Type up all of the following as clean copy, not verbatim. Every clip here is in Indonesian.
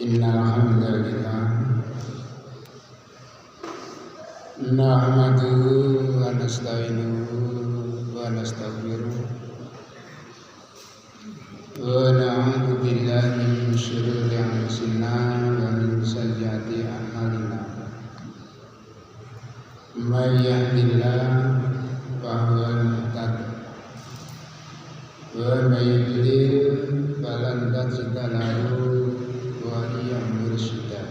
Innal hamdalillah nahmaduhu wa nasta'inuhu wa nastaghfiruh wa na'udzu billahi min syururi anfusina wa min sayyiati a'malina. May yahdihillahu fa huwal muhtadi wa may yudlil falan tajida lahu waliyan mursyida.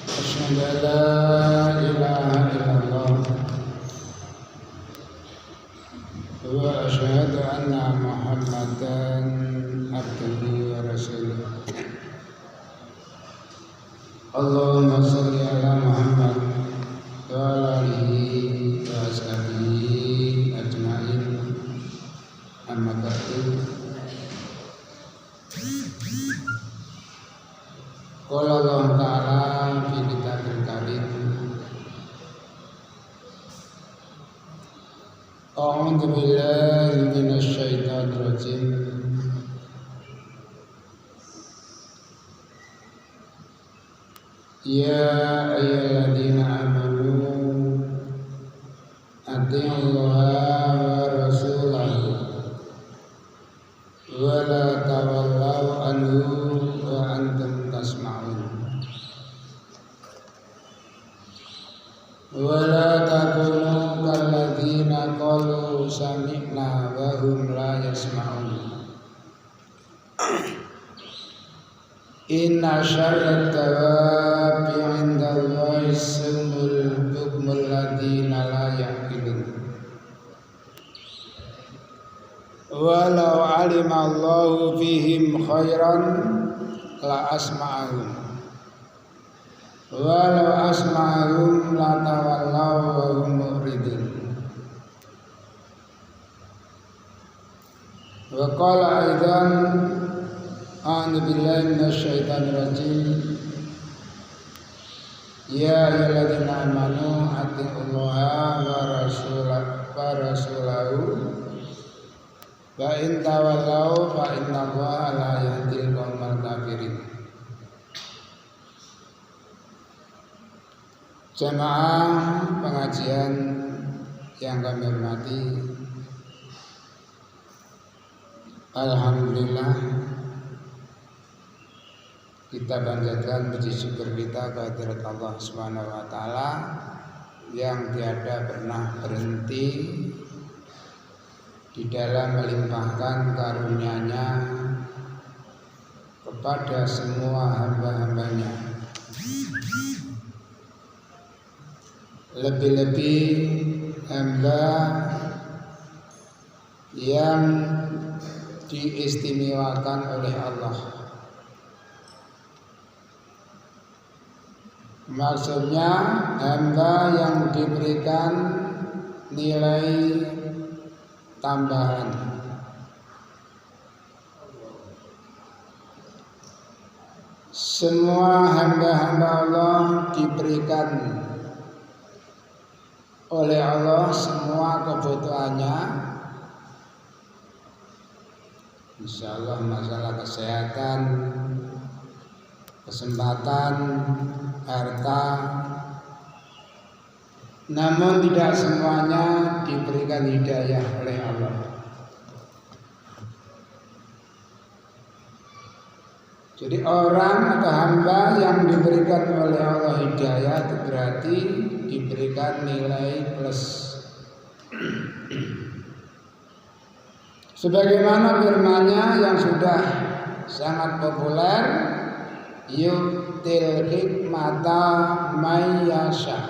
Asyhadu an la ilaha illallah wa asyhadu anna Muhammadan abduhu wa rasuluh. Allahumma shalli ala Muhammad wa ala alihi wa ashabihi ajma'in. Amma ba'du. Qala Allah Ta'ala fi kitabil karim. A'udzu billahi minasy syaithanir rajim. Ya ayyuhalladzina amanu atti'ullaha wa rasulahu wa la tawallaw anhu wa antum tasma'un wa la takunu kalladzina qalu sami'na wa hum la yasma'un. Inna syarrat dawabi 'indallahi summul bukmul ladzina la ya'qilun. Walau 'alimallahu fihim khairan la asma'ahum. Walau asma'ahum la tawallaw wa hum mu'ridun. Wa qala aidan a'udzu billahi minasy syaithanir rajim. Ya ayyuhalladzina amanu atti'ullaha wa rasulahu wa in tawallaw fa innallaha la yahdil qaumal kafirin. Jamaah pengajian yang kami hormati, alhamdulillah kita panjatkan puji syukur kita kehadirat Allah Subhanahu wa taala yang tiada pernah berhenti di dalam melimpahkan karunia-Nya kepada semua hamba-hambanya. Lebih-lebih hamba yang diistimewakan oleh Allah. Maksudnya hamba yang diberikan nilai tambahan. Semua hamba-hamba Allah diberikan oleh Allah semua kebutuhannya. Insyaallah masalah kesehatan, kesempatan, harta, namun tidak semuanya diberikan hidayah oleh Allah. Jadi orang atau hamba yang diberikan oleh Allah hidayah itu berarti diberikan nilai plus. Sebagaimana firman-Nya yang sudah sangat populer, yu'til hikmata may yasha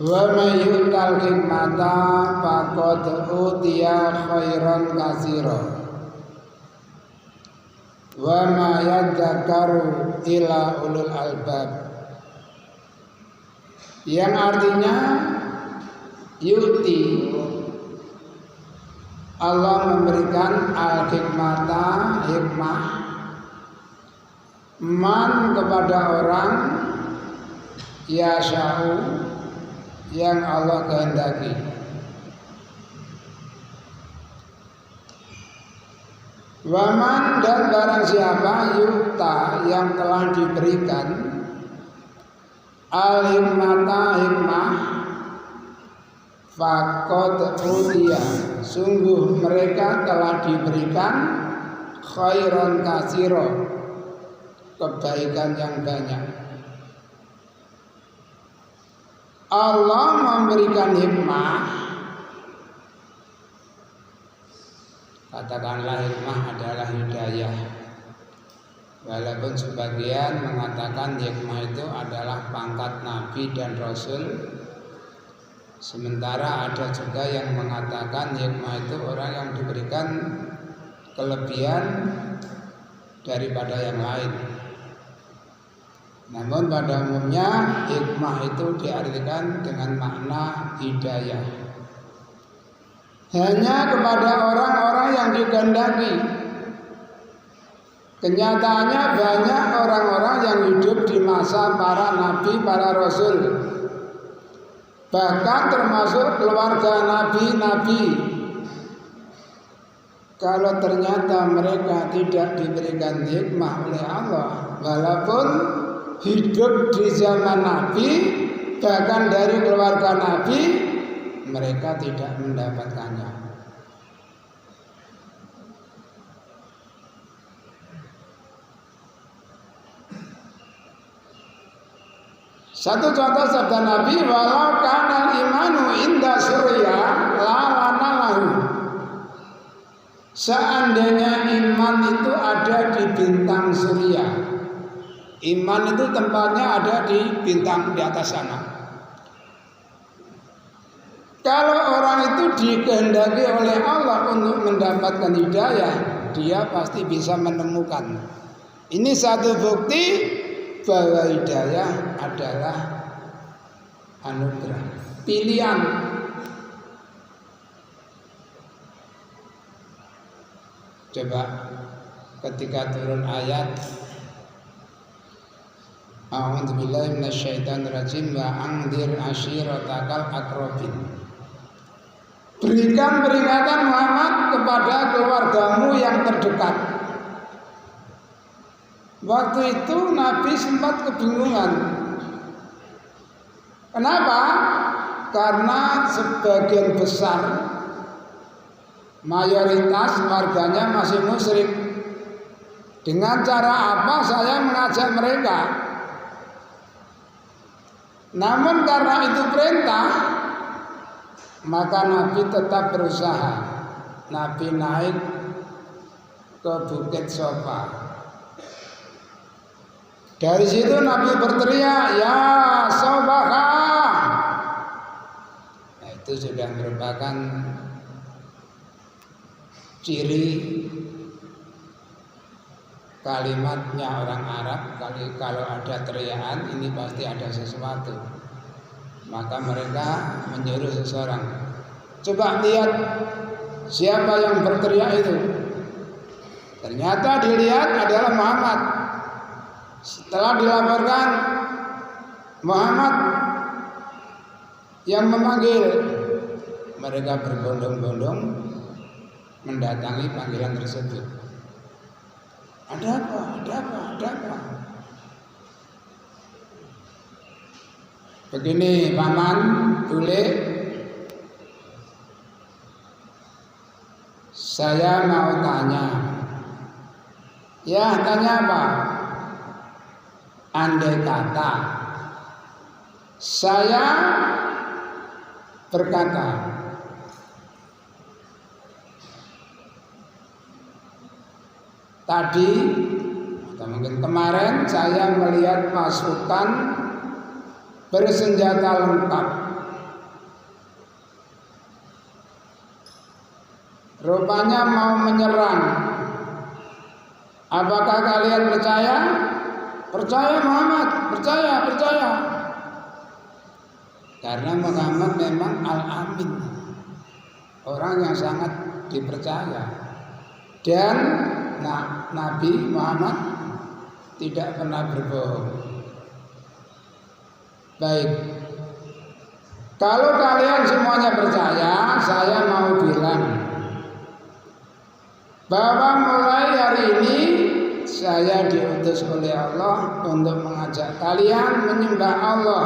wa may yu'tal hikmata faqad utiya khairan katsira wa ma yadzakaru ila ulul albab. Yang artinya yu'ti, Allah memberikan al-hikmata, hikmah, man kepada orang yasha'u yang Allah kehendaki. Waman dan barang siapa yukta yang telah diberikan al-hikmata hikmah faqad utiya, sungguh mereka telah diberikan khairan katsira, kebaikan yang banyak. Allah memberikan hikmah, katakanlah hikmah adalah hidayah. Walaupun sebagian mengatakan hikmah itu adalah pangkat nabi dan rasul, sementara ada juga yang mengatakan hikmah itu orang yang diberikan kelebihan daripada yang lain. Namun pada umumnya hikmah itu diartikan dengan makna hidayah, hanya kepada orang-orang yang dikehendaki. Kenyataannya banyak orang-orang yang hidup di masa para nabi, para rasul, bahkan termasuk keluarga nabi-nabi. Kalau ternyata mereka tidak diberikan hikmah oleh Allah, walaupun hidup di zaman nabi, bahkan dari keluarga nabi, mereka tidak mendapatkannya. Satu contoh sabda Nabi, walau kanal imanu inda surya la lana lahu. Seandainya iman itu ada di bintang surya, iman itu tempatnya ada di bintang di atas sana. Kalau orang itu dikehendaki oleh Allah untuk mendapatkan hidayah, dia pasti bisa menemukan. Ini satu bukti bahwa hidayah adalah anugerah, pilihan. Coba ketika turun ayat A'udzubillahi minasyaitonirrajim wa anzir ashiratakal aqrabin. Berikan peringatan Muhammad kepada keluargamu yang terdekat. Waktu itu Nabi sempat kebingungan. Kenapa? Karena sebagian besar, mayoritas warganya masih musyrik. Dengan cara apa saya mengajak mereka? Namun karena itu perintah, maka Nabi tetap berusaha. Nabi naik ke Bukit Sofa. Dari situ Nabi berteriak, ya Sobaha. Nah, itu sudah merupakan ciri kalimatnya orang Arab. Kalau ada teriakan, ini pasti ada sesuatu. Maka mereka menyuruh seseorang, coba lihat siapa yang berteriak itu. Ternyata dilihat adalah Muhammad. Setelah dilaporkan Muhammad yang memanggil, mereka berbondong-bondong mendatangi panggilan tersebut. Ada apa? Ada apa? Ada apa? Begini paman, boleh saya mau tanya. Ya, tanya apa? Andai kata saya berkata, tadi atau mungkin kemarin saya melihat pasukan bersenjata lengkap, rupanya mau menyerang. Apakah kalian percaya? Percaya Muhammad, percaya. Karena Muhammad memang al-amin, orang yang sangat dipercaya. Dan Nabi Muhammad tidak pernah berbohong. Baik, kalau kalian semuanya percaya, saya mau bilang bahwa mulai hari ini saya diutus oleh Allah untuk mengajak kalian menyembah Allah,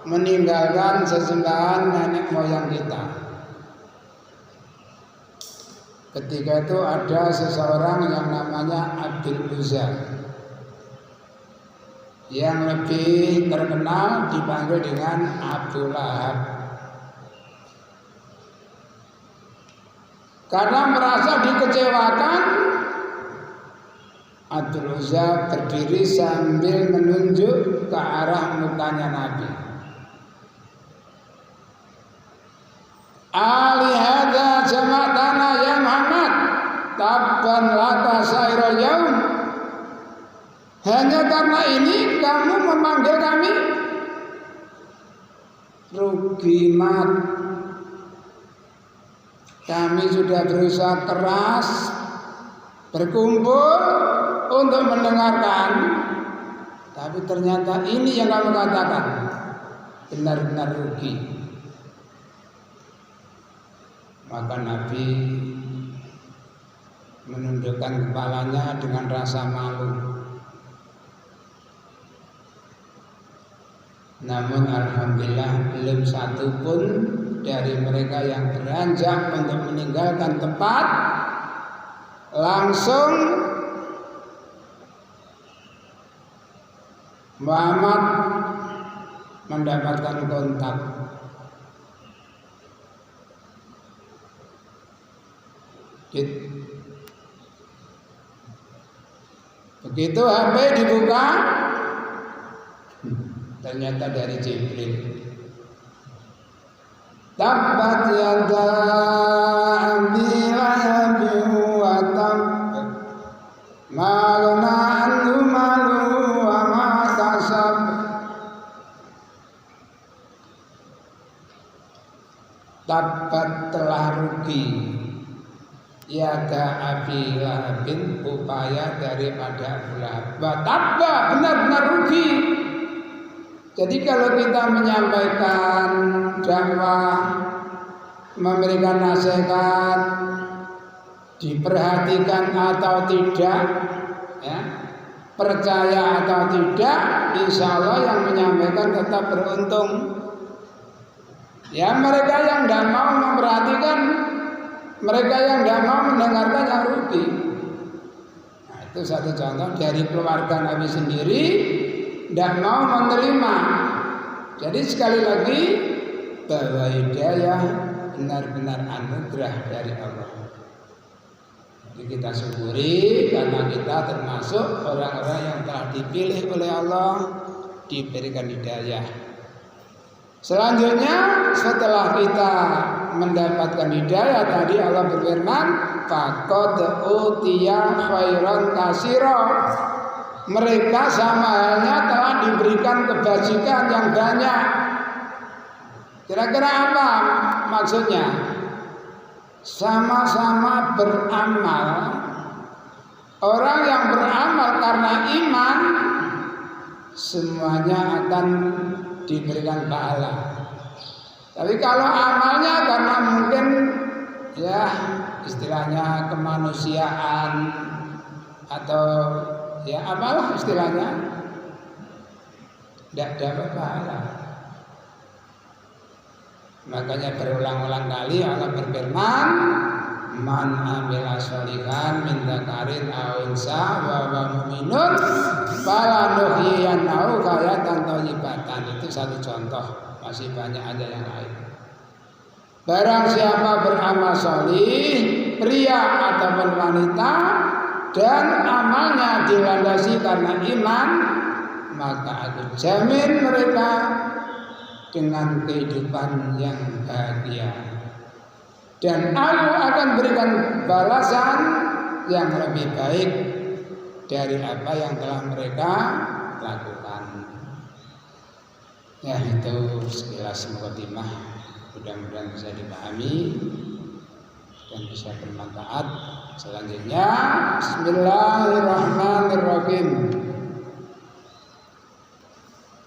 meninggalkan sesembahan nenek moyang kita. Ketika itu ada seseorang yang namanya Abdul Uzza, yang lebih terkenal dipanggil dengan Abu Lahab. Karena merasa dikecewakan, Abdul Uzza berdiri sambil menunjuk ke arah mukanya Nabi. Alihada jama'tana ya Muhammad, tabban laka sairal yaum. Hanya karena ini kamu memanggil kami? Rugi mat. Kami sudah berusaha keras berkumpul untuk mendengarkan, tapi ternyata ini yang kamu katakan. Benar-benar rugi. Maka Nabi menundukkan kepalanya dengan rasa malu. Namun alhamdulillah belum satu pun dari mereka yang beranjak untuk meninggalkan tempat, langsung Muhammad mendapatkan kontak. Begitu HP dibuka, ternyata dari Jibril. Tabbat yada abi lahabin wa tab, ma ghana anhu maluhu wa ma kasab. Tabbat telah rugi yada abi lahabin, upaya daripada Abu Lahab. Tabba benar-benar rugi. Jadi kalau kita menyampaikan dakwah, memberikan nasihat, diperhatikan atau tidak, ya, percaya atau tidak, insya Allah yang menyampaikan tetap beruntung. Ya, mereka yang tidak mau memperhatikan, mereka yang tidak mau mendengarkan yang rugi. Nah, itu satu contoh dari keluarga Nabi sendiri. Tidak mau menerima. Jadi sekali lagi, bahwa hidayah benar-benar anugerah dari Allah. Jadi kita syukuri karena kita termasuk orang-orang yang telah dipilih oleh Allah, diberikan hidayah. Selanjutnya setelah kita mendapatkan hidayah tadi, Allah berfirman, faqad utiya khairan katsira. Mereka sama halnya telah diberikan kebajikan yang banyak. Kira-kira apa maksudnya? Sama-sama beramal. Orang yang beramal karena iman, semuanya akan diberikan pahala. Tapi kalau amalnya karena mungkin ya istilahnya kemanusiaan atau ya apalah istilahnya, tidak dapat pahala. Makanya berulang-ulang kali Allah berfirman, man amila sholihan min dzakarin aw unsa wa huwa mu'minun falanuhyiyannahu hayatan thayyibatan. Itu satu contoh, masih banyak aja yang lain. Barang siapa beramal sholih, pria ataupun wanita, dan amalnya dilandasi karena iman, maka aku jamin mereka dengan kehidupan yang bahagia. Dan aku akan berikan balasan yang lebih baik dari apa yang telah mereka lakukan. Ya, itu sekilas mukadimah. Mudah-mudahan bisa dipahami dan bisa bermanfaat. Selanjutnya, Bismillahirrahmanirrahim.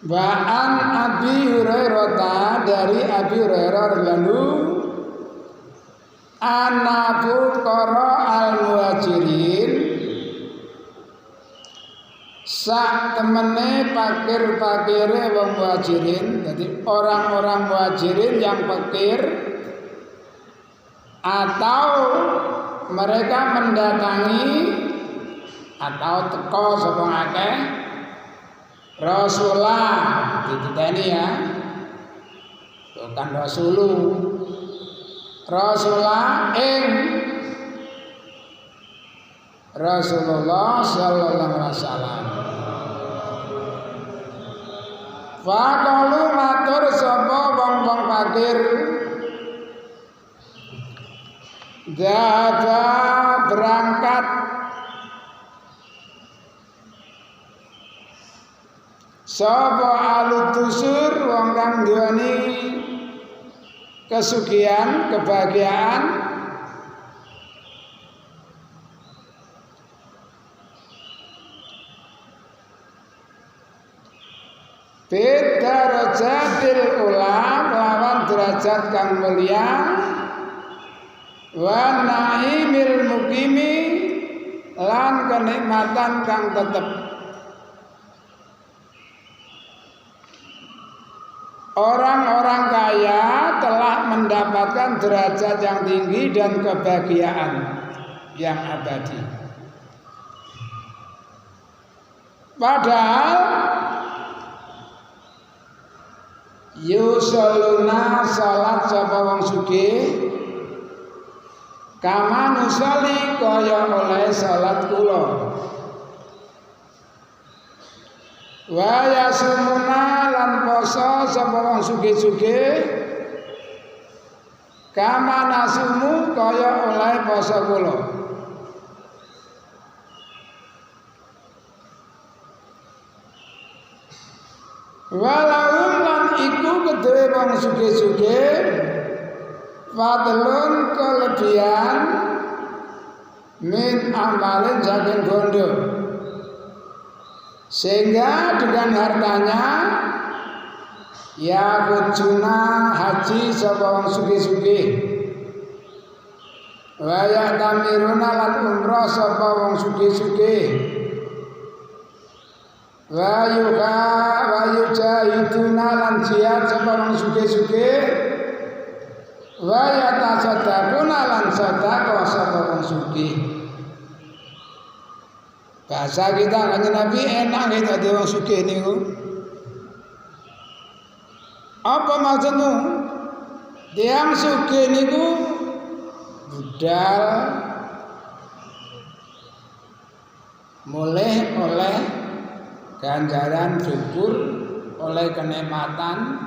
Wa'an Abi Hurairah, dari Abi Hurairah radhiyallahu Ana fuqara al-muhajirin sak temene fakir-fakire wong muhajirin. Jadi orang-orang muhajirin yang fakir atau mereka mendatangi atau teko sapa akeh Rasulullah dititeni ya. Bukan Rasulu. Rasulullah ing Rasulullah sallallahu alaihi wasallam. Faqalu matur sapa wong-wong fakir. Dada berangkat sapa alutusur wong kang duweni kesugihan, kebahagiaan bidarajatil ula lawan derajat kang mulia wa naimil mukimi lan kenikmatan kang tetep. Orang-orang kaya telah mendapatkan derajat yang tinggi dan kebahagiaan yang abadi. Padahal yusoluna salat sapa wong sugih kama nusoli kaya oleh salat kula. Wa yasumuna lan poso sapa wong sugih-sugih kama nasumu kaya oleh poso kula. Walahum lan iku kedue wong sugih-sugih fadlun kelebihan min amalin saking bondo. Sehingga dengan hartanya ya kujuna haji sapa wong sugih-sugih wa ya tamiruna lan umrah sapa wong sugih-sugih wa yujahiduna lan jihad sapa wong sugih-sugih wa ya tasaddaquna lan sedekah sapa wong sugih. Bahasa kita kanjeng Nabi enak gitu dadi wong sugih niku. Apa maksudmu? Tiang sugih niku budal mulih oleh ganjaran syukur, oleh kenikmatan.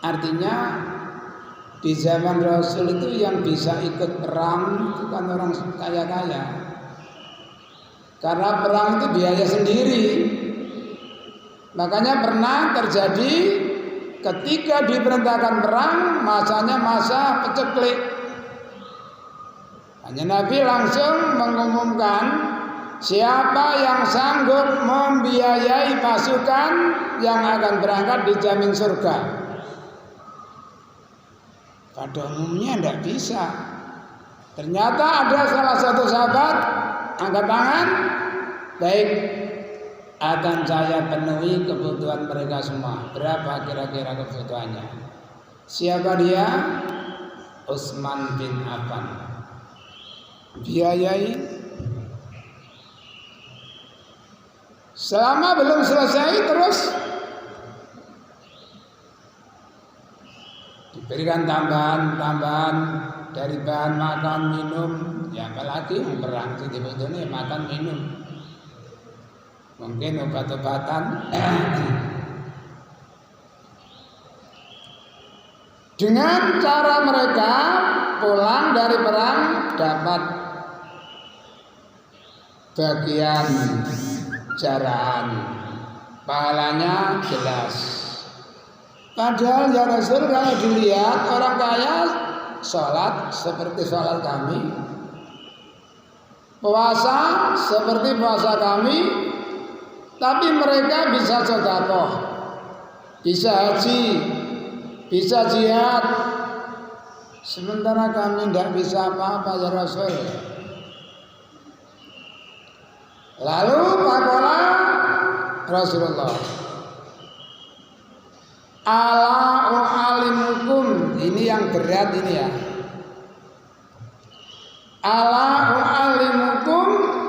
Artinya di zaman Rasul itu yang bisa ikut perang itu kan orang kaya-kaya. Karena perang itu biaya sendiri. Makanya pernah terjadi ketika diperintahkan perang, masanya masa peceklik. Hanya Nabi langsung mengumumkan siapa yang sanggup membiayai pasukan yang akan berangkat dijamin surga. Pada umumnya tidak bisa. Ternyata ada salah satu sahabat angkat tangan, baik akan saya penuhi kebutuhan mereka semua. Berapa kira-kira kebutuhannya? Siapa dia? Utsman bin Affan. Biayai. Selama belum selesai terus diberikan tambahan dari bahan makan minum. Ya apalagi perang itu dibutuhkan makan minum. Mungkin obat-obatan. Dengan cara mereka pulang dari perang dapat bagian jarahan, pahalanya jelas. Padahal ya Rasul kalau dilihat orang kaya sholat seperti sholat kami, puasa seperti puasa kami, tapi mereka bisa sedekah, bisa haji, bisa jihad, sementara kami tidak bisa apa-apa ya Rasul. Lalu faqala Rasulullah, ala u'alimukum, ini yang berat ini ya. Ala u'alimukum,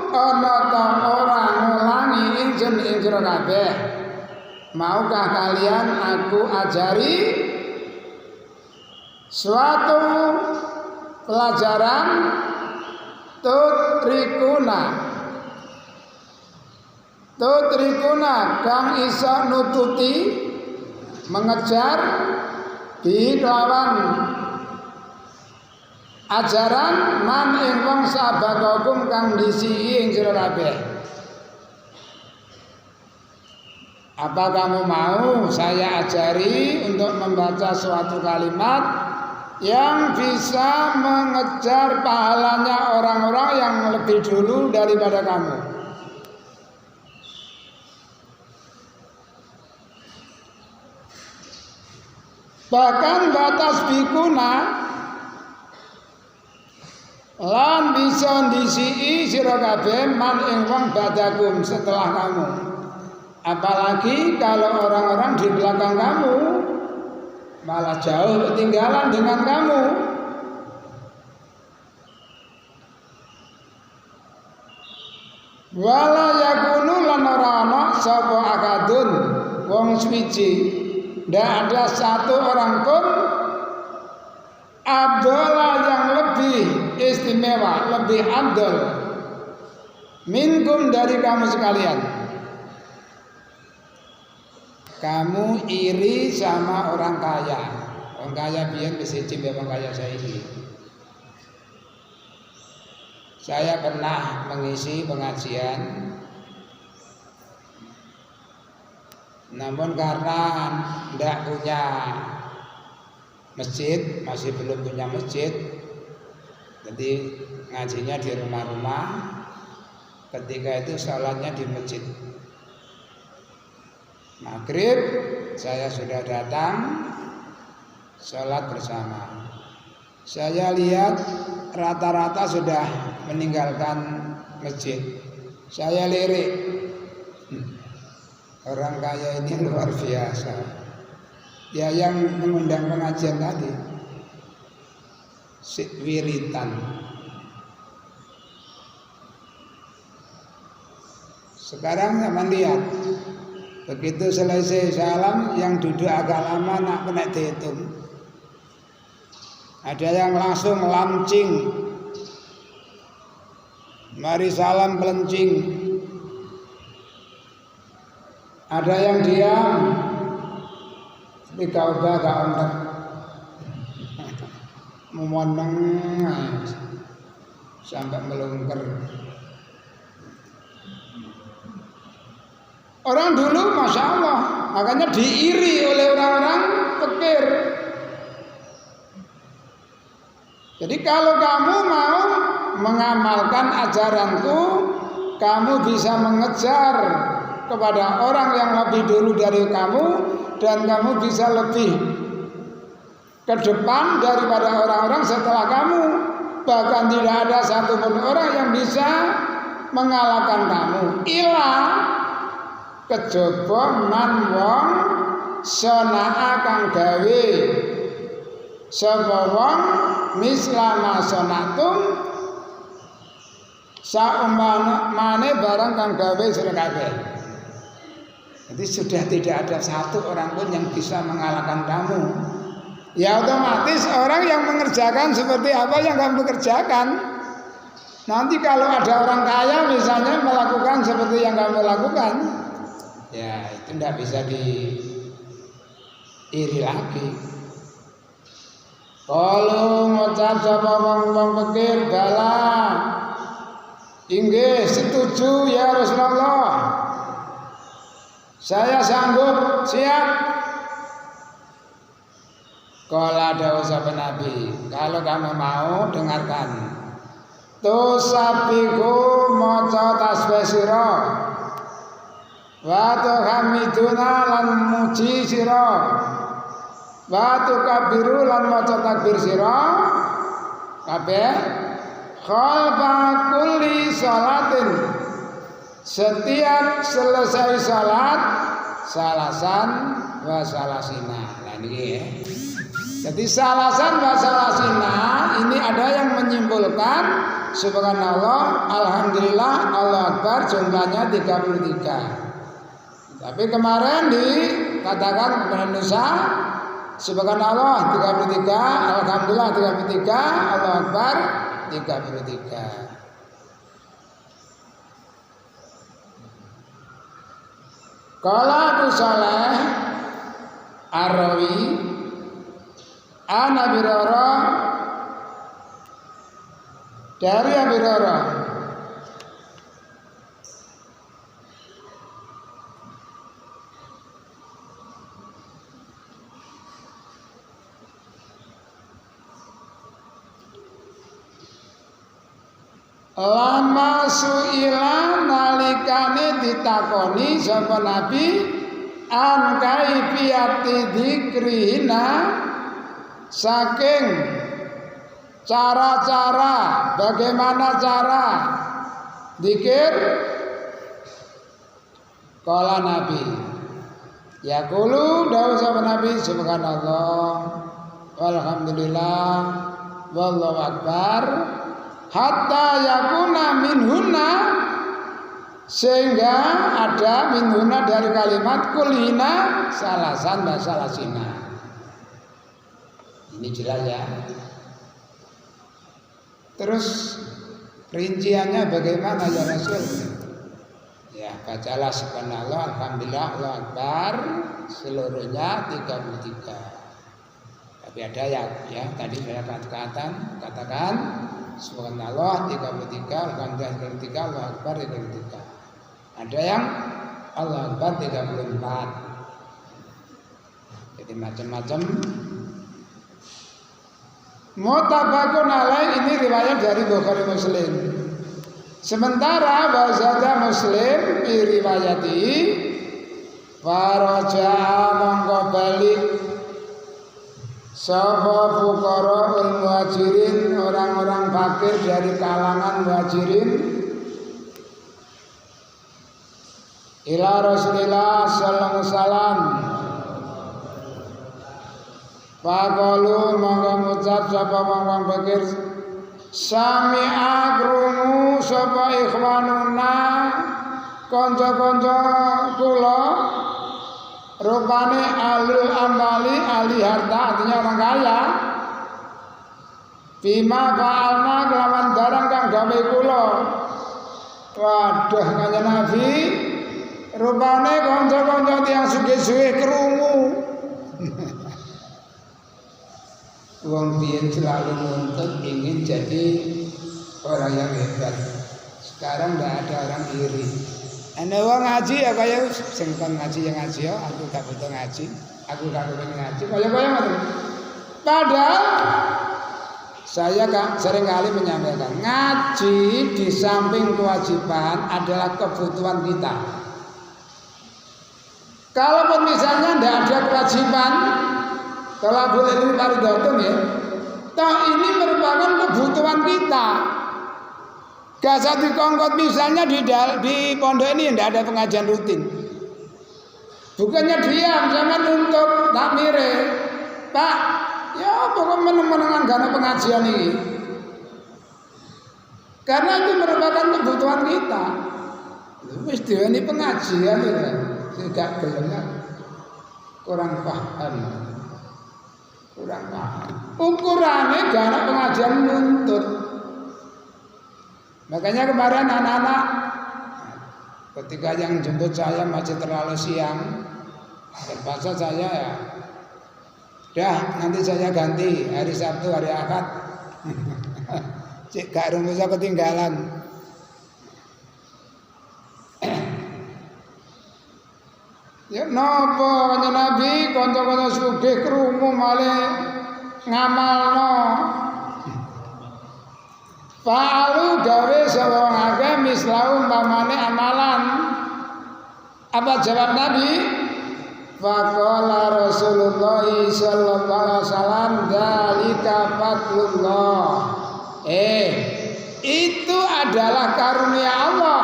ana ta ora ngulangi ingsun ing sira kabeh. Maukah kalian aku ajari suatu pelajaran tutrikuna kang iso nututi mengejar bi kelawan ajaran man ing wong sabaqakum kang disihi ing sira kabeh. Apa kamu mau saya ajari untuk membaca suatu kalimat yang bisa mengejar pahalanya orang-orang yang lebih dulu daripada kamu? Bahkan batas bikuna lan bisa disihi sira kabeh man ing wong badakum setelah kamu. Apalagi kalau orang-orang di belakang kamu malah jauh ketinggalan dengan kamu. Wala yakunu lan ora ana sapa akadun wong suci, ndak ada satu orang pun abdullah yang lebih istimewa, lebih abdul minkum dari kamu sekalian. Kamu iri sama orang kaya. Orang kaya biyen wis ijim ya orang kaya saiki. Saya pernah mengisi pengajian, namun karena tidak punya masjid, masih belum punya masjid, jadi ngajinya di rumah-rumah. Ketika itu sholatnya di masjid. Maghrib saya sudah datang sholat bersama. Saya lihat rata-rata sudah meninggalkan masjid. Saya lirik, orang kaya ini luar biasa. Ya yang mengundang pengajian tadi wiritan. Sekarang sama lihat, begitu selesai salam, yang duduk agak lama nak kena dihitung. Ada yang langsung lancing, mari salam pelencing. Ada yang diam, tapi kau gak ontek, memoneng sampai melungker. Orang dulu Masya Allah, makanya diiri oleh orang-orang fakir. Jadi kalau kamu mau mengamalkan ajaranku, kamu bisa mengejar kepada orang yang lebih dulu dari kamu, dan kamu bisa lebih ke depan daripada orang-orang setelah kamu. Bahkan tidak ada satupun orang yang bisa mengalahkan kamu. Kejaba man wong sonaa kang gawe sapa wong mislama sonatum saumpamane barang kang gawe sira kabeh. Jadi sudah tidak ada satu orang pun yang bisa mengalahkan kamu. Ya otomatis orang yang mengerjakan seperti apa yang kamu kerjakan. Nanti kalau ada orang kaya misalnya melakukan seperti yang kamu lakukan, ya itu tidak bisa diiri lagi. Kalau ngucap sapa wong pikir bala, inggih setuju ya Rasulullah, saya sanggup, siap. Kala dawuh sahabat Nabi, kalau kamu mau dengarkan. Tusabiku maca tasbih sira, wa hamiduna lan muji sira, wa tukabiru lan maca takbir sira kabeh khalfa kulli salatin setiap selesai salat salasan wa salasina. Nah ini ya. Jadi salasan wa salasina ini ada yang menyimpulkan subhanallah, alhamdulillah, Allah Akbar jumlahnya 33. Tapi kemarin dikatakan kepada Nusa subhanallah 33, alhamdulillah 33, Allah Akbar 33. Qala Abu Saleh Ar-Rawi an Abi Hurairah dari Abi Hurairah lama suila nalikane ditakoni sapa Nabi an kaifiyati dzikrina saking cara-cara bagaimana cara zikir kala Nabi yaqulu dawuh sapa Nabi subhanallah walhamdulillah wallahu akbar hatta yakuna minhunna sehingga ada minhunna dari kalimat kulina salasan wa salasina. Ini jelas ya. Terus rinciannya bagaimana ya Rasul? Ya bacalah subhanallah alhamdulillah Allahu akbar seluruhnya 33. Tapi ada ya tadi saya katakan subhanallah 33, alhamdulillah 33, Allahu akbar 33. Ada yang Allah Akbar 34. Jadi macam-macam. Muttafaqun alaih ini riwayat dari Bukhari Muslim. Sementara bahasa Muslim di riwayati faraja'a mongko balik sapa fuqara'ul muhajirin orang-orang fakir dari kalangan muhajirin ila Rasulillah sallallahu alaihi wasallam faqalu monggo ngucap sapa wong fakir sami'a krungu sapa ikhwanuna kanca-kanca kula rupane alul ambali ahli harta artinya orang kaya bima fa'alna kelawan barang kang gawe kula. Waduh kanjeng Nabi rupane kanca-kanca tiyang sugih-sugih krungu. Wong biyen selalu nuntut ingin jadi orang yang hebat. Sekarang tidak ada orang iri. Ana wong ngaji ya kaya sing kon ngaji yang ngaji ya, aku gak butuh ngaji, aku gak pengen ngaji, kaya ngoten. Padahal saya sering kali menyampaikan ngaji di samping kewajiban adalah kebutuhan kita. Kalaupun misalnya tidak ada kewajiban, kalau boleh itu fardhatun ya, toh ini merupakan kebutuhan kita. Gak satu kongkot misalnya di pondok ini tidak ada pengajian rutin. Bukannya diam sama nuntut takmire, Pak, ya pokoknya menengan karena pengajian ini. Karena itu merupakan kebutuhan kita. Wis ini pengajian ya, tidak gelem kurang paham. Ukurannya karena pengajian nuntut. Makanya kemarin anak-anak ketika yang jemput saya masih terlalu siang, terpaksa saya ya, dah nanti saya ganti hari Sabtu hari Ahad. Cik gak rumusnya ketinggalan. Ya napa kanjeng Nabi kanca-kanca sugih krungu malih ngamalno. Fa'alu gawe sawang akeh mislau umpamane amalan. Apa jawab Nabi? Faqala Rasulullah sallallahu alaihi wasallam dzalika fadlullah. Itu adalah karunia Allah.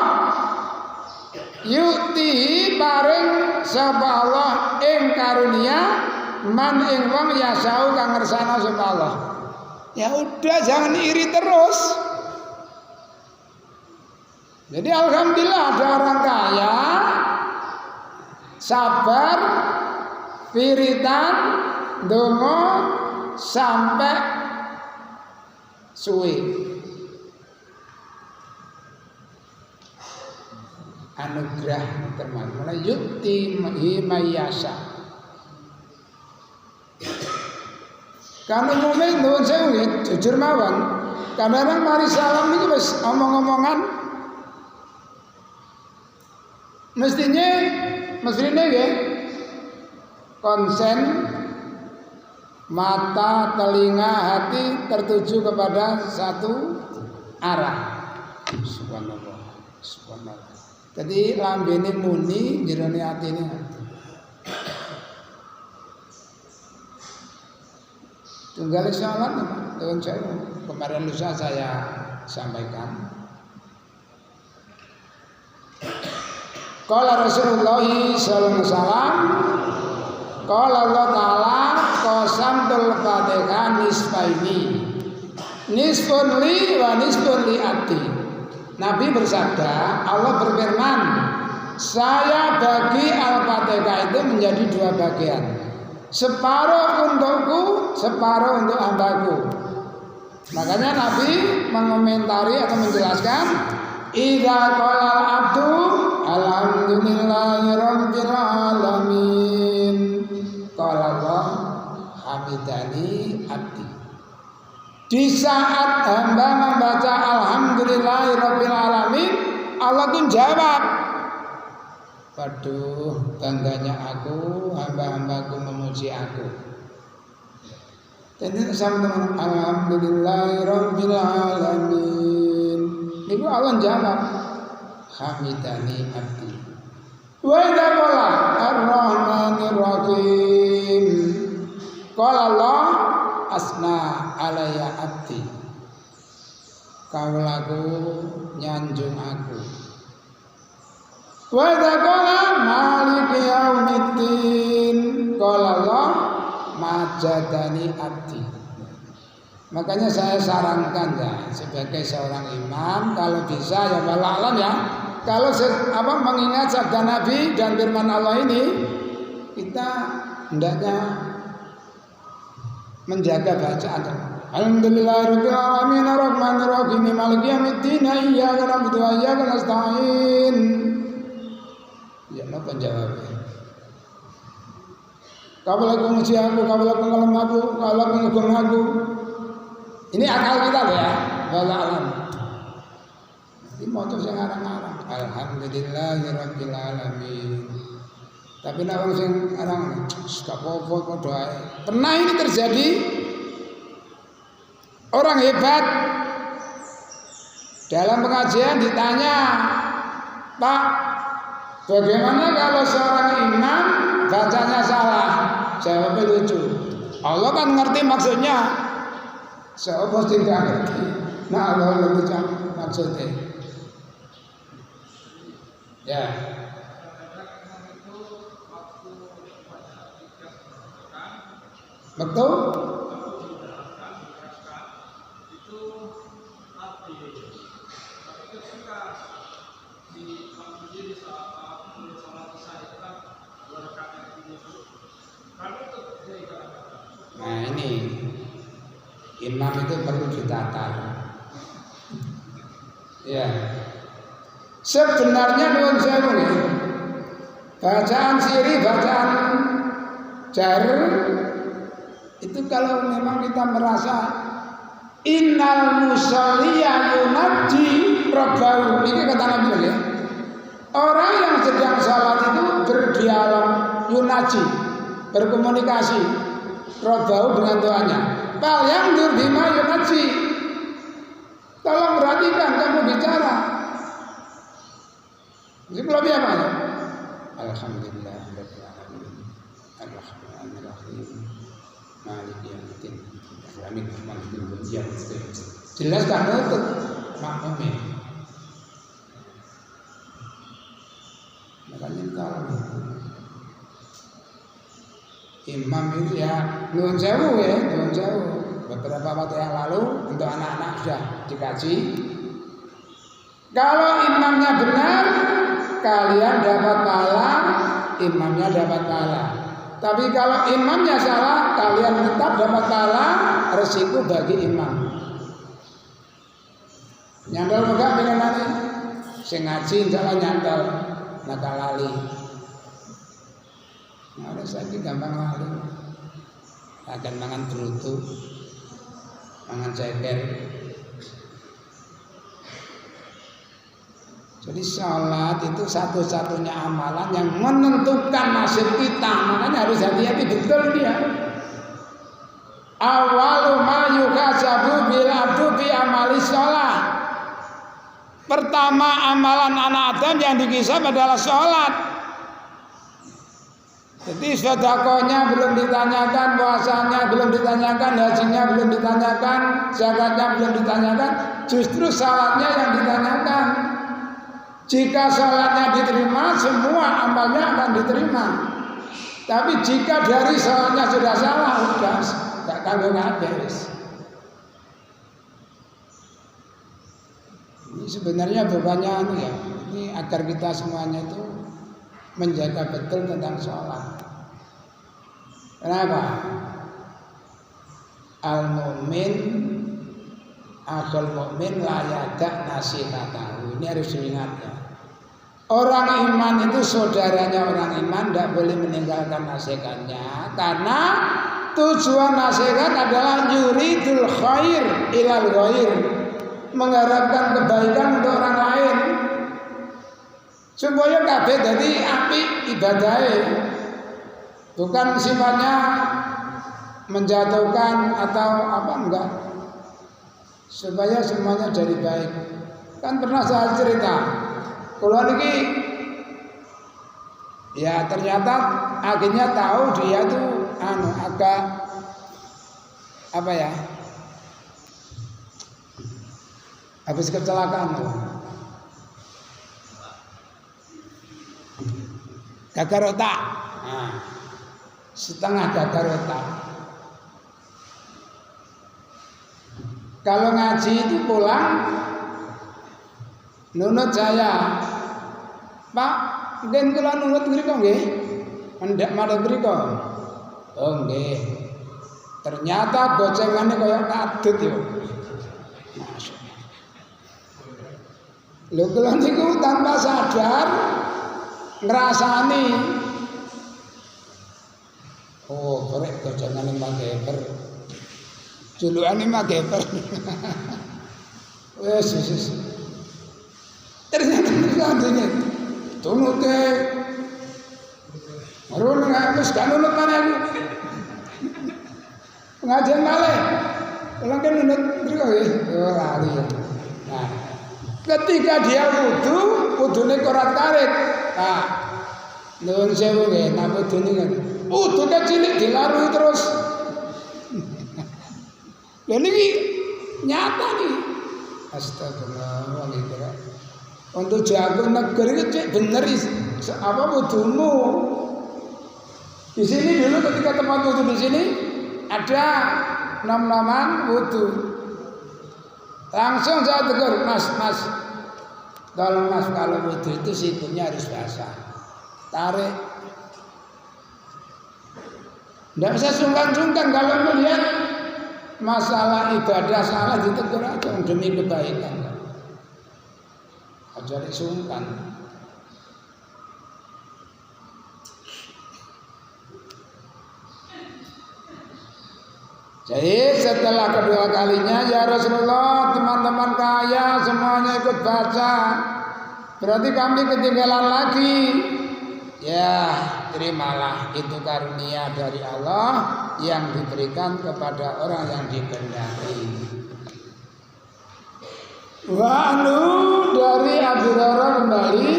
Yukti paring sapa Allah ing karunia man ing wong yasau kang ngersana sapa Allah. Ya udah, jangan iri terus. Jadi alhamdulillah ada orang kaya, sabar, wiridan, dongo sampai suwe. Anugerah termasuk mulai yukti himayasa. Karena umumnya nuwun sewu jujur mawon. Kadang-kadang mari salam itu wis omong-omongan. Mestinya ya konsen mata, telinga, hati tertuju kepada satu arah. Subhanallah, subhanallah. Jadi lambene muni, jerone atine hati. Tunggal salat dengan saya kemarin lusa saya sampaikan. Qala Rasulullah sallallahu alaihi wasallam, qala Allah taala qasamtul fatihah nisfaini. Nisfun li wa nisfun li abdi. Nabi bersabda, Allah berfirman, saya bagi Al-Fatihah itu menjadi dua bagian. Separuh untukku, separuh untuk hambaku. Makanya Nabi mengomentari atau menjelaskan, idza qala al-abdu alhamdulillahirabbil alamin. Qala Allah hamidani abdi. Di saat hamba membaca alhamdulillahirabbil alamin, Allah pun jawab, waduh, tangganya aku, hamba-hambaku memuji aku. Jadi sama dengan alhamdulillahirabbil alamin. Itu Allah jawab, hamidani abdi. Wa idza qala ar-rahmanir rahim. Qala Allah asna alayya abdi. Kaulaku nyanjung aku. Wa idza qala maliki yaumiddin. Qala Allah majadani abdi. Makanya saya sarankan ya sebagai seorang imam, kalau bisa ya walalan ya, kalau mengingat sabda Nabi dan firman Allah ini, kita hendaknya menjaga bacaan. Alhamdulillahirabbil alamin arrahmanir rahim maliki yaumiddin iyyaka na'budu wa iyyaka nasta'in. Ya napa jawabnya? Kalau aku muji aku, kalau aku ngelem aku, kalau aku ngegong aku. Ini akal kita loh ya, wala alam. Ini motor yang ngarang-ngarang. Alhamdulillahirabbil alamin. Tapi nek wong sing ngarang gak apa-apa padha ae. Pernah ini terjadi orang hebat dalam pengajian ditanya, Pak, bagaimana kalau seorang imam bacanya salah? Jawabnya lucu. Allah kan ngerti maksudnya. Saya pasti tidak ngerti. Nah, Allah lucu maksudnya. Ya. Betul? Nah ini imam itu perlu ditata. Ya. Sebenarnya nuwun sewu bacaan siri, bacaan jar itu kalau memang kita merasa innal musalliya yunaji rabbahu, ini kata Nabi ya. Orang yang sedang salat itu berdialog, yunaji, berkomunikasi rabbahu dengan Tuhannya. Fal yang bima yunaji. Tolong perhatikan kamu bicara. Ini lebih apa ya? Alhamdulillah. Bismillahirrahmanirrahim. Maliki yaumiddin. Amin. Jelas kan nutut makmumnya. Makanya kalau imam itu ya nuwun sewu ya, nuwun sewu. Beberapa waktu yang lalu untuk anak-anak sudah dikaji. Kalau imamnya benar, kalian dapat pahala, imamnya dapat pahala. Tapi kalau imamnya salah, kalian tetap dapat pahala, resiko bagi imam. Nyandal megak dengan nani, sing ngaji insyaallah nyandal, nakal lali. Ada saiki gampang lali. Akan mangan brutu, mangan ceker. Jadi sholat itu satu-satunya amalan yang menentukan nasib kita. Makanya harus hati-hati betul dia. Awalu ma yukasabu bil abdu bi amali sholat. Pertama amalan anak Adam yang dihisab adalah sholat. Jadi sedekahnya belum ditanyakan, puasanya belum ditanyakan, hajinya belum ditanyakan, zakatnya belum ditanyakan, justru sholatnya yang ditanyakan. Jika sholatnya diterima, semua amalnya akan diterima. Tapi jika dari sholatnya sudah salah, udah gak kagum habis. Ini sebenarnya bebannya ya. Ini agar kita semuanya itu menjaga betul tentang sholat. Kenapa? Al-mu'min akhul mu'min layadak nasihatahu. Ini harus diingat ya. Orang iman itu saudaranya orang iman, tidak boleh meninggalkan nasihatnya. Karena tujuan nasihat adalah yuridul khair ilal ghair, mengharapkan kebaikan untuk orang lain. Supaya kabeh dadi apik ibadahe. Bukan sifatnya menjatuhkan atau apa enggak. Supaya semuanya jadi baik. Kan pernah saya cerita, kalau ini ya ternyata akhirnya tahu dia tuh agak apa ya, habis kecelakaan tuh. Gagal otak. Nah, setengah gagal otak. Kalau ngaji itu pulang nunut saya, Pak, mungkin kula nunut mriko nggih. Mendak madhep mriko. Oh nggih. Ternyata gocengane kaya kadut yo. Masyaallah. Lho kula niku tanpa sadar ngrasani. Oh, korek gocengane mageper. Julukane mageper. Wes. Ternyata ini tunute marun wis gak nunut maneh aku. Pengajian malih. Ulang kan nunut mriko nggih. Oh lali. Nah, ketika dia wudune korat-karit. Nah, nuwun sewu nggih, napa wudune kan. Wuduke cilik dilarui terus. Lha niki nyata nih. Astagfirullahaladzim. Untuk jago negeri itu cek bener apa wudumu. Di sini dulu ketika tempat wudu di sini ada nom-noman wudu. Langsung saya tegur, Mas, tolong Mas kalau wudu itu sikutnya harus basah. Tarik. Tidak usah sungkan-sungkan kalau melihat masalah ibadah salah ditegur aja demi kebaikan. Aja disungkan. Jadi setelah kedua kalinya, ya Rasulullah, teman-teman kaya semuanya ikut baca. Berarti kami ketinggalan lagi. Ya, terimalah itu karunia dari Allah yang diberikan kepada orang yang dikehendaki. Wa anu dari Abu Hurairah kembali,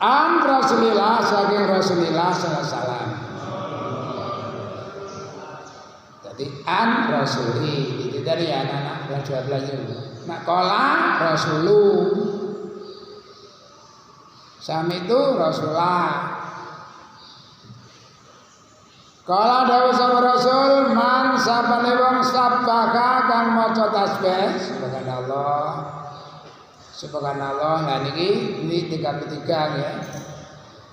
An Rasulillah saking Rasulillah sallallahu alaihi wasallam. Jadi an Rasuli itu dari anak-anak belajar. Nak kola Rasulu. Sami itu Rasulullah. Kala dawuh sapa Rasul man sapane wong sabaka kang maca tasbih subhanallah nah niki ini 33 ya.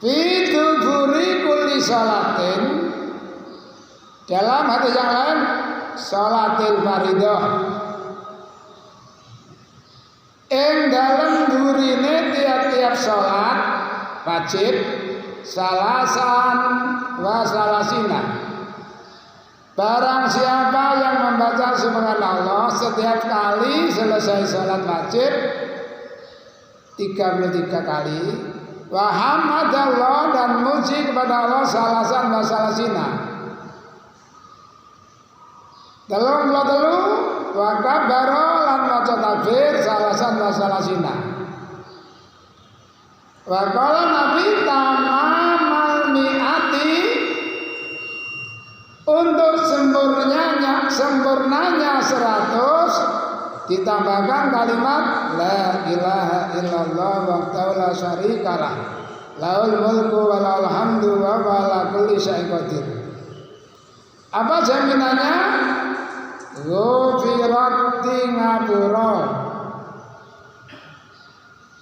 Fi duburi kulli salatin dalam hadis yang lain salatil fardhah ing dalem durine tiap-tiap salat wajib salasan wa salasina. Barang siapa yang membaca subhanallah setiap kali selesai salat wajib 33 kali, wa hamadallah dan muji kepada Allah salasan wa salasina. Telung wa kabbara lan maca takbir salasan wa salasina. Wa qala Nabi tamamal mi'ati untuk sempurnanya 100 ditambahkan kalimat la ilaha illallah wahdahu la syarikalah lahul mulku wa lahul hamdu wa huwa ala kulli syai'in qadir. Apa jaminannya? Ghufirat ngapura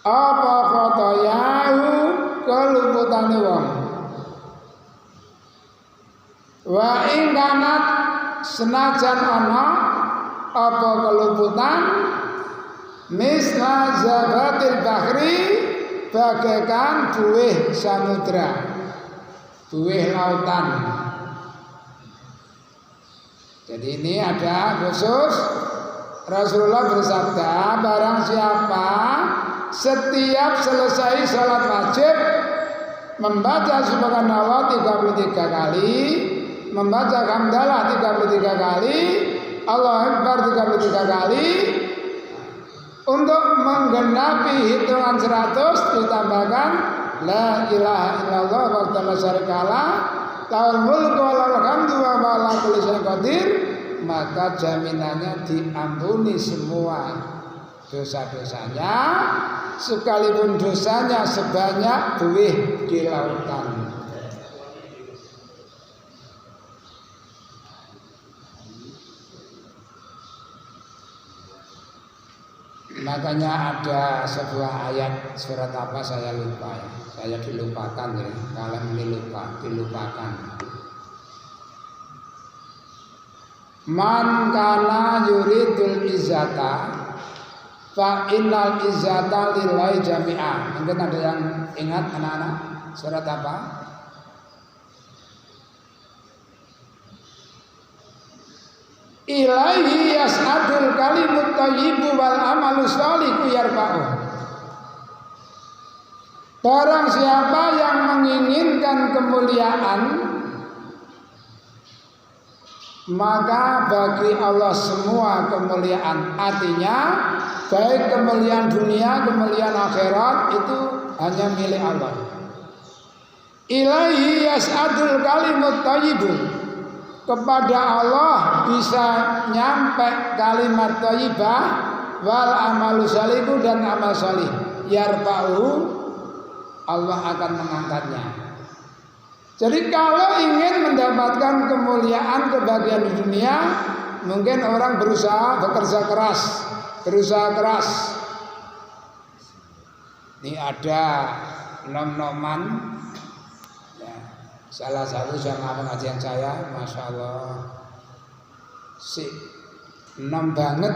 apa khotoyahu keluputane wong wa ingkanat senajan ana apa keluputan misla zabatil bahri bagaikan buih samudra buih lautan. Jadi ini ada khusus Rasulullah bersabda barang siapa setiap selesai sholat wajib membaca subhanallah 33 kali, membaca hamdalah 33 kali, Allahu Akbar 33 kali, untuk menggenapi hitungan 100 ditambahkan la ilaha illallah wahdahu la syarikalah lahul mulku wa lahul hamdu wa huwa ala kulli syai'in qadir, maka jaminannya diampuni semua dosa-dosanya sekalipun dosanya sebanyak buih di lautan. Makanya ada sebuah ayat surat apa saya lupa ya. Saya dilupakan ya. Kalau ini dilupakan. Man kana yuridul izzata fa innal izzata lillahi jami'a. Mungkin ada yang ingat anak-anak surat apa? Ilaihi yas'adul kalimut thayyibu wal amalu sholihu yarfa'u. Barang siapa yang menginginkan kemuliaan, maka bagi Allah semua kemuliaan. Artinya baik kemuliaan dunia, kemuliaan akhirat itu hanya milik Allah. Ilaihi yas'adul kalimut thayyibu. Kepada Allah bisa nyampe kalimat thayyibah wal amalu sholihu dan amal sholih. Yarfa'u, Allah akan mengangkatnya. Jadi kalau ingin mendapatkan kemuliaan kebahagiaan di dunia, mungkin orang bekerja keras. Ini ada nom-noman. Ya, salah satu jamaah pengajian saya, masya Allah, si nom banget,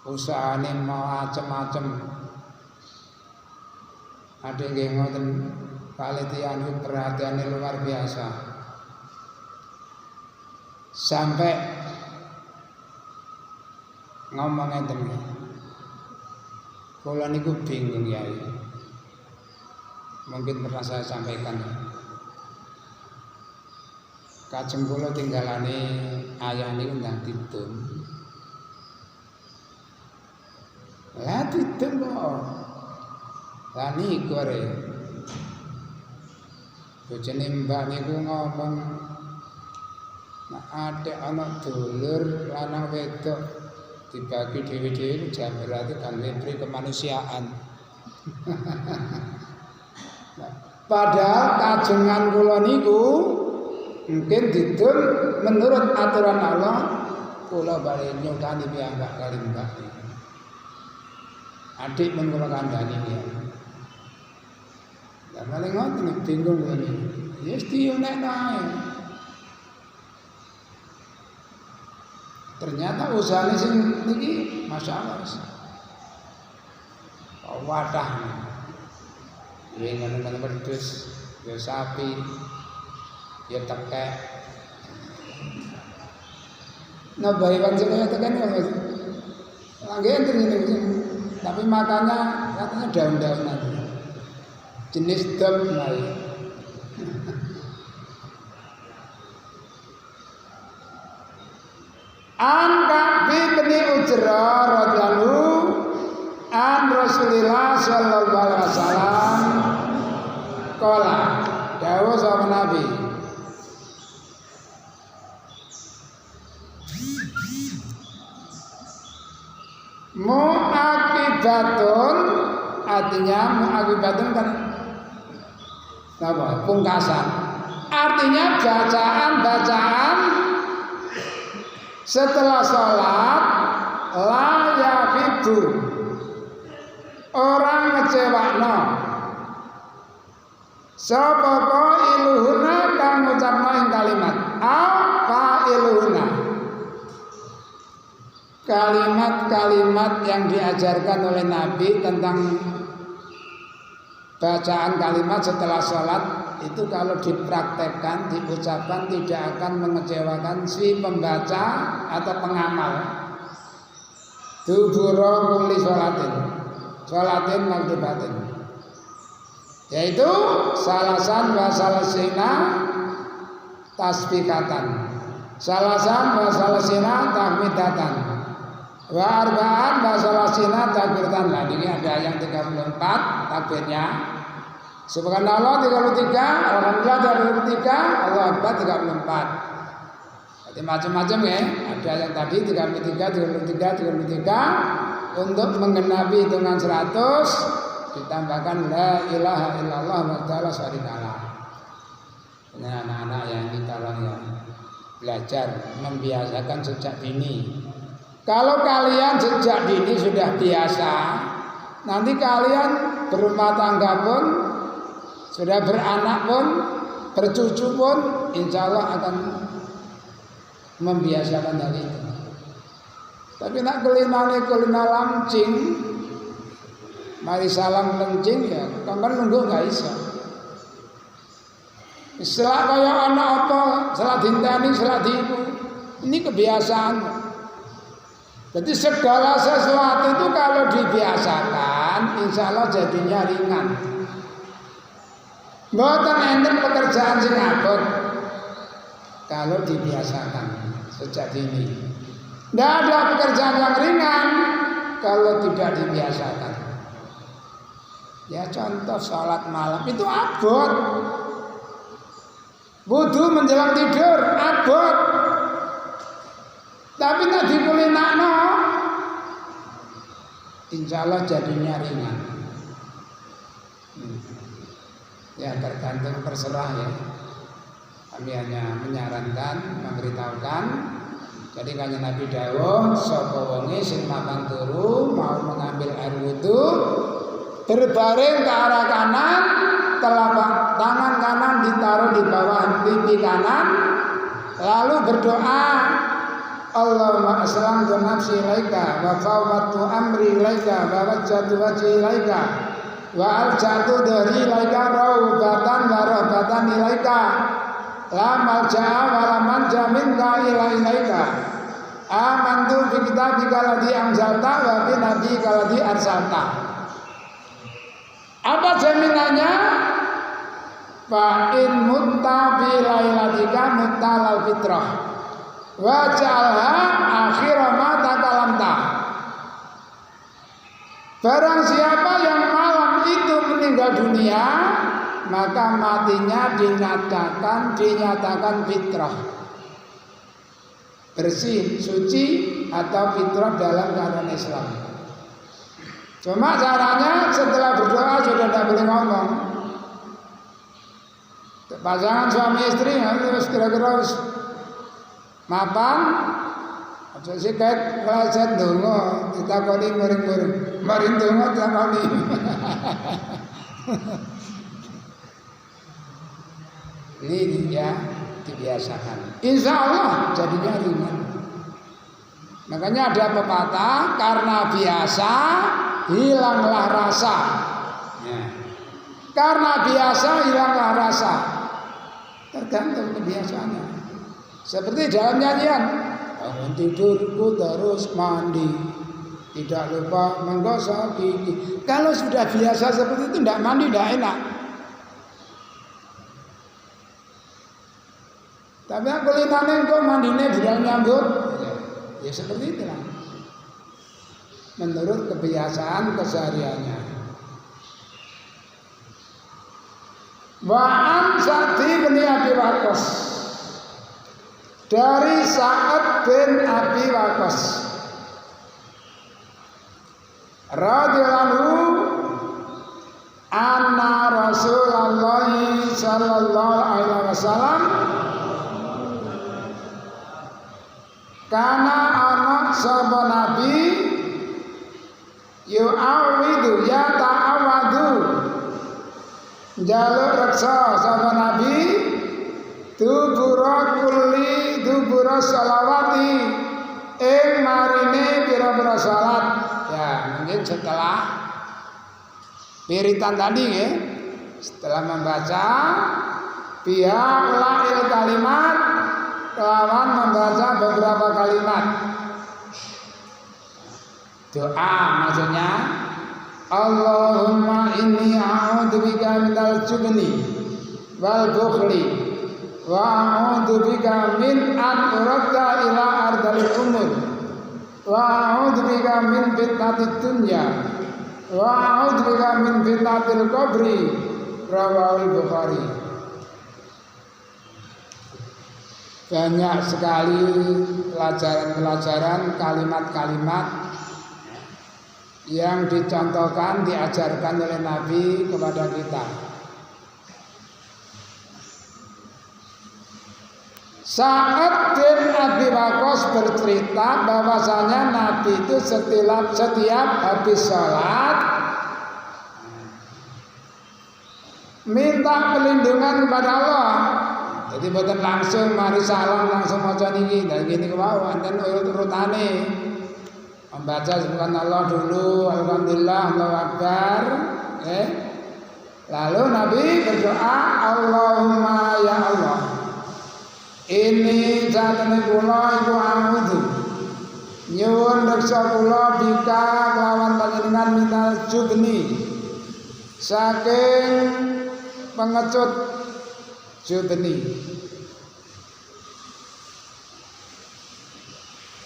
usahanya macam-macam. Ada yang ngoten palitian perhatiannya luar biasa. Sampai ngomong ngeten. Kula niku bingung ya. Mungkin pernah saya sampaikan. Kajeng kula tinggalane ayah niku ndang didum. Lah didum kok. Tani gore. Bojone mbak niku ngomong nek ate ana dulur lanang wedok dibagi dhewe-dhewe jam berarti kan lebih kemanusiaan. Padahal kajengan kula niku mungkin didul menurut aturan Allah kula bari nyukani piyambak kali mbak. Adik men kula kandhani ya. Lah maling ngoten bingung ngene. Ya mesti nek nae. Ternyata usahane sing niki masyaallah. Wadah. Ya ngono-ngono wedhus, ya sapi, ya tekek. Nah, bayi pancene tekan ya Mas. Langge enten ngene tapi makannya katanya daun-daunan. Jenis dom lain. An Ka'bi bin Ujrah radhiyallahu an Rasulillah sallallahu alaihi wasallam qala dawuh sapa Nabi mu'aqibatun artinya mu'aqibatun kan apa? Pungkasan artinya bacaan setelah sholat la yafidu orang ngecewakno sapa iluhuna kang ngucapno ing kalimat apa iluhuna kalimat-kalimat yang diajarkan oleh Nabi tentang bacaan kalimat setelah sholat itu kalau dipraktekkan, diucapkan tidak akan mengecewakan si pembaca atau pengamal. Dubura kulli sholatin maktubatin, yaitu salasan wa salasina tasbihatan, salasan wa salasina tahmidatan, wa arba'an wa salasina takbiratan. Lah ini ada yang 34 takbirnya. Subhanallah 33, alhamdulillah 33, Allahu Akbar 34. Jadi macam-macam ya. Ada yang tadi 33 untuk menggenapi hitungan 100 ditambahkan la ilaha illallah wa ta'ala syarikalah. Ini anak-anak yang kita tolong ya belajar membiasakan sejak dini. Kalau kalian sejak dini sudah biasa, nanti kalian berumah tangga pun, sudah beranak pun, bercucu pun, insya Allah akan membiasakan hal itu. Tapi nak kelina lancing, mari salam lancing ya, kan nunggu nggak bisa. Setelah kaya anak apa, setelah dintani, setelah diibu, ini kebiasaan. Jadi segala sesuatu itu kalau dibiasakan, insya Allah jadinya ringan. Mboten enten pekerjaan sing abot kalau dibiasakan sejak dini. Tidak ada pekerjaan yang ringan kalau tidak dibiasakan. Ya contoh sholat malam itu abot. Wudu menjelang tidur abot. Tapi nak dikulinakno, insya Allah jadinya ringan. Ya tergantung terserah ya. Kami hanya menyarankan, memberitahukan. Jadi kanjeng Nabi dawuh, sapa wonge sing makan turu mau mengambil air wudu, berbaring ke arah kanan, telapak tangan kanan ditaruh di bawah pipi kanan, lalu berdoa, Allahumma aslamtu nafsi ilaika wa fawwadtu amri ilaika wa wajjahtu wajhi ilaika wa alja'tu dhahri ilaika raubatan wa rahbatan ilaika la malja'a wa la manja minka ila ilaika amantu bi kitabika ladzi anzalta wa bi nabiyyika ladzi arsalta. Apa jaminannya? Fa in mutta bi lailatika mutta lal fitrah wa ja'alha akhira ma takalamta. Barang siapa yang malam itu meninggal dunia, maka matinya dinyatakan fitrah, bersih, suci atau fitrah dalam keadaan Islam. Cuma caranya setelah berdoa sudah tidak boleh ngomong. Pasangan suami istri harus kira-kira mapan. Aja sih kait kelasan donga ditakoni muring-muring. Maring donga ditakoni. Ini ya dibiasakan. Insya Allah jadinya ringan. Makanya ada pepatah, karena biasa hilanglah rasa. Ya. Karena biasa hilanglah rasa. Tergantung kebiasaannya. Seperti dalam nyanyian, bangun tidurku terus mandi, tidak lupa menggosok gigi. Kalau sudah biasa seperti itu tidak mandi tidak enak. Tapi aku kulitane kok mandine budal nyambut, ya seperti itulah. Menurut kebiasaan kesehariannya. Wa'an Sa'di bin Abi Waqqas, dari Sa'ad bin Abi Waqqas radhiyallahu anna Rasulullah sallallahu alaihi wasallam karena anak sahabat Nabi yu'awidu ya ta'awadu jaluk reksa sahabat Nabi dubura salawati marine pira-pira salat. Ya mungkin setelah piritan tadi ya, setelah membaca pihak la'il kalimat kelawan membaca beberapa kalimat doa, maksudnya Allahumma inni a'udzubika minal jubni wal bukhli wa a'udzubika min an uradda ila ardhil umur wa a'udzubika min fitnatid dunya wa a'udzubika min fitnatil qabri, rawahul Bukhari. Banyak sekali pelajaran-pelajaran kalimat-kalimat yang dicontohkan, diajarkan oleh Nabi kepada kita. Sa'ad bin Abi Waqqas bercerita bahwasanya Nabi itu setiap habis sholat minta perlindungan kepada Allah. Jadi bukan langsung mari salam langsung maca niki, dan gini kau enten urut-urutane. Membaca subhanallah dulu, alhamdulillah, Allahu akbar, Lalu Nabi berdoa, Allahumma ya Allah, ini jatene kula iku a'udzu nyuwun reksa kula bika kelawan panjenengan minal jubni saking pengecut jubni,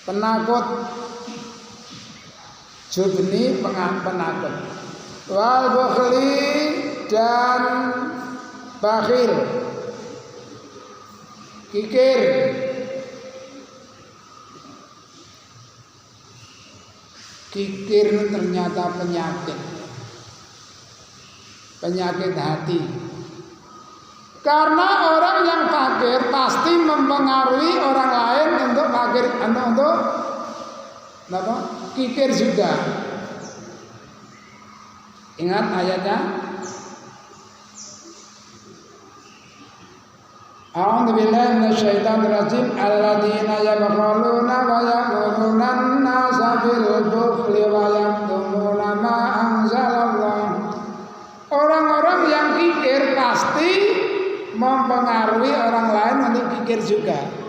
penakut. Jubni penakut, wal bukhli dan bakhil, kikir. Kikir ternyata penyakit hati. Karena orang yang fakir pasti mempengaruhi orang lain untuk fakir, untuk apa? Kikir juga. Ingat ayatnya? A'udzu billahi minasyaitonir rajim. Alladzina yabkhaluna wa ya'muruna an-nasa bil bukhli wa yaktumuna ma anzalallah. Orang-orang yang kikir pasti mempengaruhi orang lain untuk kikir juga.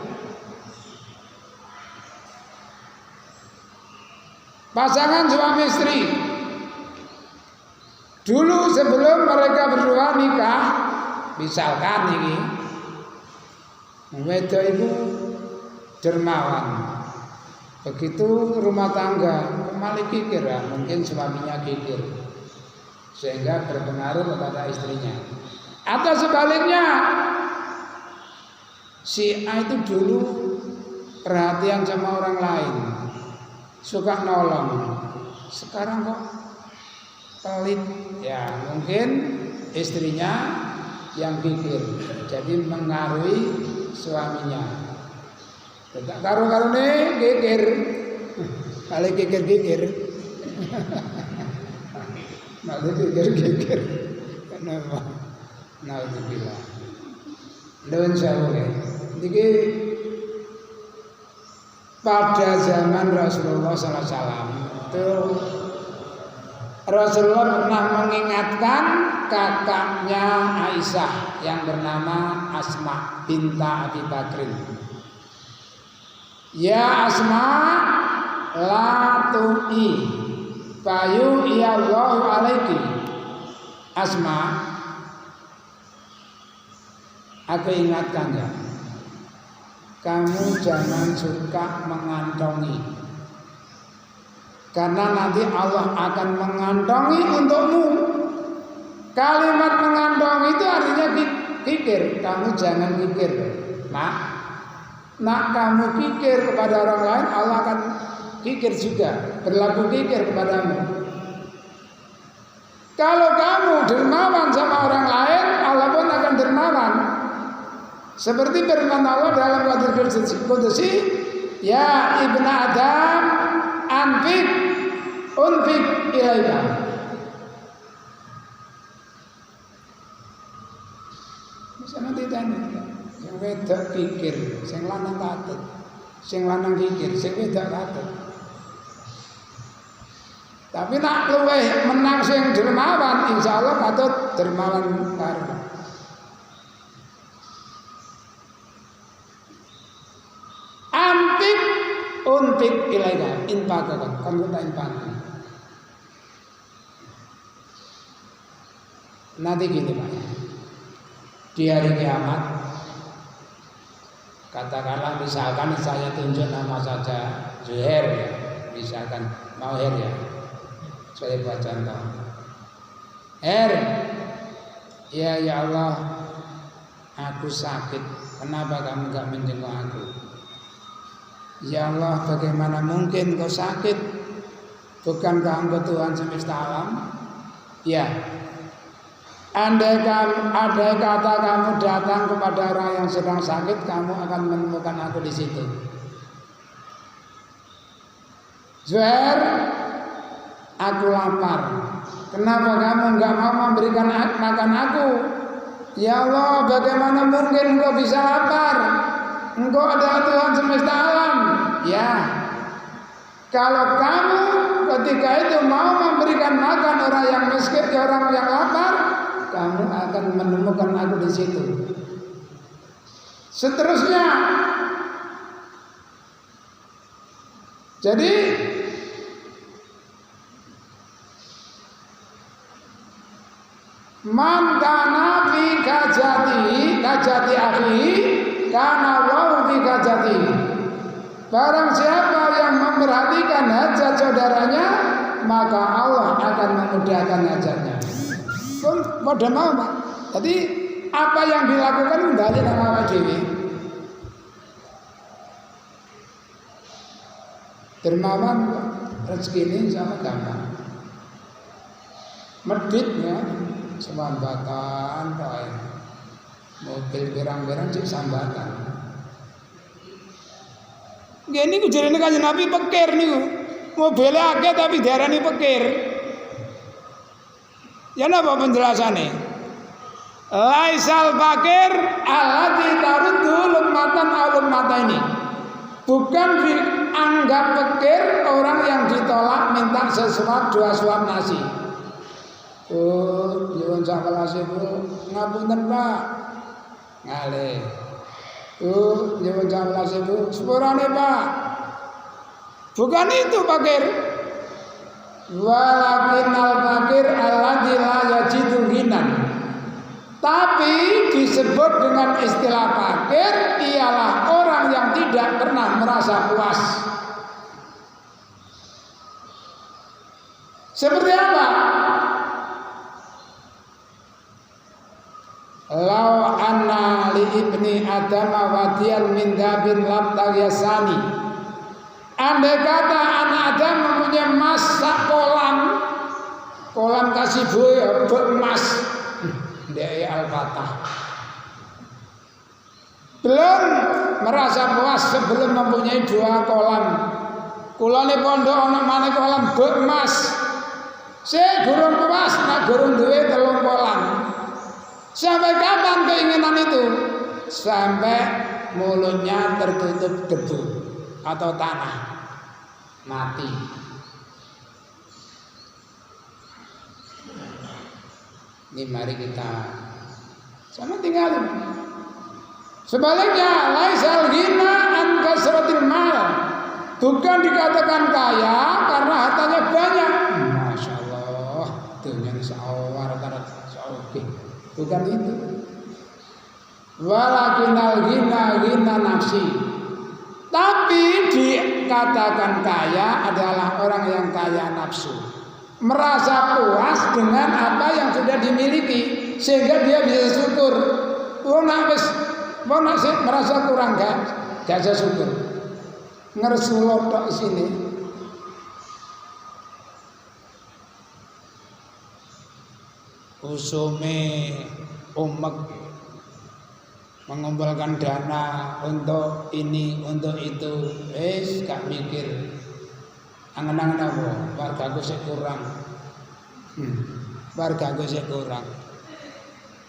Pasangan suami istri dulu sebelum mereka berdua nikah, misalkan ini wedok itu dermawan, begitu rumah tangga kembali kikir, ya, mungkin suaminya kikir. sehingga berpengaruh kepada istrinya. Atau sebaliknya, si A itu dulu perhatian sama orang lain, suka nolong, sekarang kok pelit, ya mungkin istrinya yang pikir, jadi mengaruhi suaminya. Tidak karu-karune kikir, kali kikir-kikir, kali kikir-kikir, kenapa? Nah itu bilang, Nuwun sewu. Niki pada zaman Rasulullah SAW itu Rasulullah pernah mengingatkan kakaknya Aisyah yang bernama Asma binta Abi Bakrin. Ya Asma, la tu'i bayu iyallahu alaiki. Asma, aku ingatkan ya, kamu jangan suka mengantongi, karena nanti Allah akan mengantongi untukmu. Kalimat mengantongi itu artinya kikir. Kamu jangan kikir, nak kamu kikir kepada orang lain, Allah akan kikir juga, berlaku kikir kepadamu. Kalau kamu dermawan sama orang lain, Allah pun akan dermawan. Seperti firman Allah dalam hadis qudsi, ya ibnu Adam, anfik unfik ilaika. Misalnya ditanya, yang wedok kikir, sing lanang katut, sing lanang kikir, sing wedok katut. Tapi nak luweh menang sing dermawan, insyaallah katut dermawan karo. Antik untik ilaika, infakkan, kamu tak infakkan. Nanti gini Pak, di hari kiamat, katakanlah misalkan saya tunjuk nama saja Zuhair ya, misalkan mau Her ya, saya buat contoh. Her, ya Allah, aku sakit, kenapa kamu gak menjenguk aku? Ya Allah, bagaimana mungkin kau sakit? Bukankah engkau Tuhan semesta alam? Ya. Andai kata kamu datang kepada orang yang sedang sakit, kamu akan menemukan aku di situ. Zuhair, aku lapar. Kenapa kamu enggak mau memberikan makan aku? Ya Allah, bagaimana mungkin engkau bisa lapar? Engkau adalah Tuhan semesta alam. Ya. Kalau kamu ketika itu mau memberikan makan orang yang miskin, orang yang lapar, kamu akan menemukan aku di situ. Seterusnya, jadi man kana fi kajati akhi kana Allahu fi kajati. Barang siapa yang memperhatikan hajat saudaranya, maka Allah akan memudahkan hajatnya. Pun pada mau Pak. Jadi apa yang dilakukan kembali nama awak dhewe. Dermawan rezeki ini sama gampang. Meditnya sambatan kae. Mobil pirang-pirang cek sambatan. Nggih niku jarene Kanjeng Nabi pekir niku. Mobile akeh tapi diarani pekir. Ya napa penjelasannya? Laisal fakir alladzi taruddu luqmatan aw luqmataini. Bukan dianggap pekir orang yang ditolak minta sesuap 2 suap nasi. Oh, nyuwun sawelas Bu, ngapunten Pak. Ngalih. Oh, nyuwun sawelas Bu, sepurane Pak. Bukan itu fakir. Walakin al-fakir alladzi la yajidu ghinan. Tapi disebut dengan istilah fakir ialah orang yang tidak pernah merasa puas. Seperti apa? Lau anna li ibni Adam wadiyan min dabin lam tagyasani. Andai kata anak Adam mempunyai emas sak kolam kasih boy emas dari Al-Fatah. Belum merasa puas sebelum mempunyai 2 kolam. Kula ni pondok ana maneh kolam emas. Saya gurung puas nak gurung duwe 3 kolam. Sampai kapan keinginan itu? Sampai mulutnya tertutup debu atau tanah, mati. Ini mari kita sama tinggalin. Sebaliknya, laisal ghina an kasratil mal. Bukan dikatakan kaya karena hartanya banyak. Masya Allah, dunia sawar oke. Bukan itu. Walakinal ghina nafsi. Tapi dikatakan kaya adalah orang yang kaya nafsu. Merasa puas dengan apa yang sudah dimiliki sehingga dia bisa syukur. Merasa kurang gak bisa syukur. Ngersulot tok sini. Usume umek mengumpulkan dana untuk ini untuk itu, gak mikir. Angen-angen apa? Wargaku sik kurang. Wargaku sik kurang.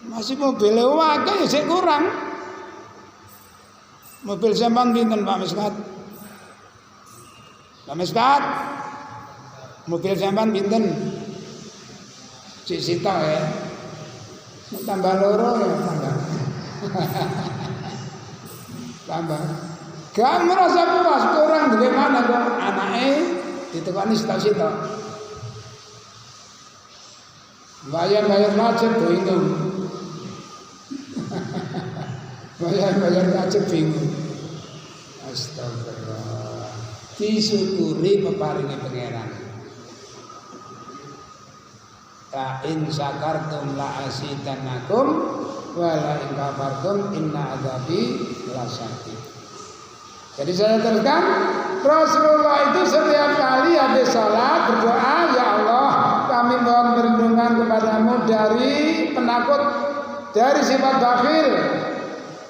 Masih mobil wae sik kurang. Mobil sampean pinten Pak Miskat? Pak Miskat? Mobil sampean pinten? Sita ya. Tambah loro ya tambah. Tambah. Gak merasa puas kurang duwe mana kok anake ditekani sita-sita. Bayar pajak bingung. Bayar pajak bingung. Astagfirullah. Disyukuri peparingi pangeran. La in syakartum la azidannakum wa la in kafartum inna adzabi lasyadid. Jadi saya teruskan, Rasulullah itu setiap kali habis sholat berdoa, ya Allah, kami mohon perlindungan kepadamu dari penakut, dari sifat bakhil.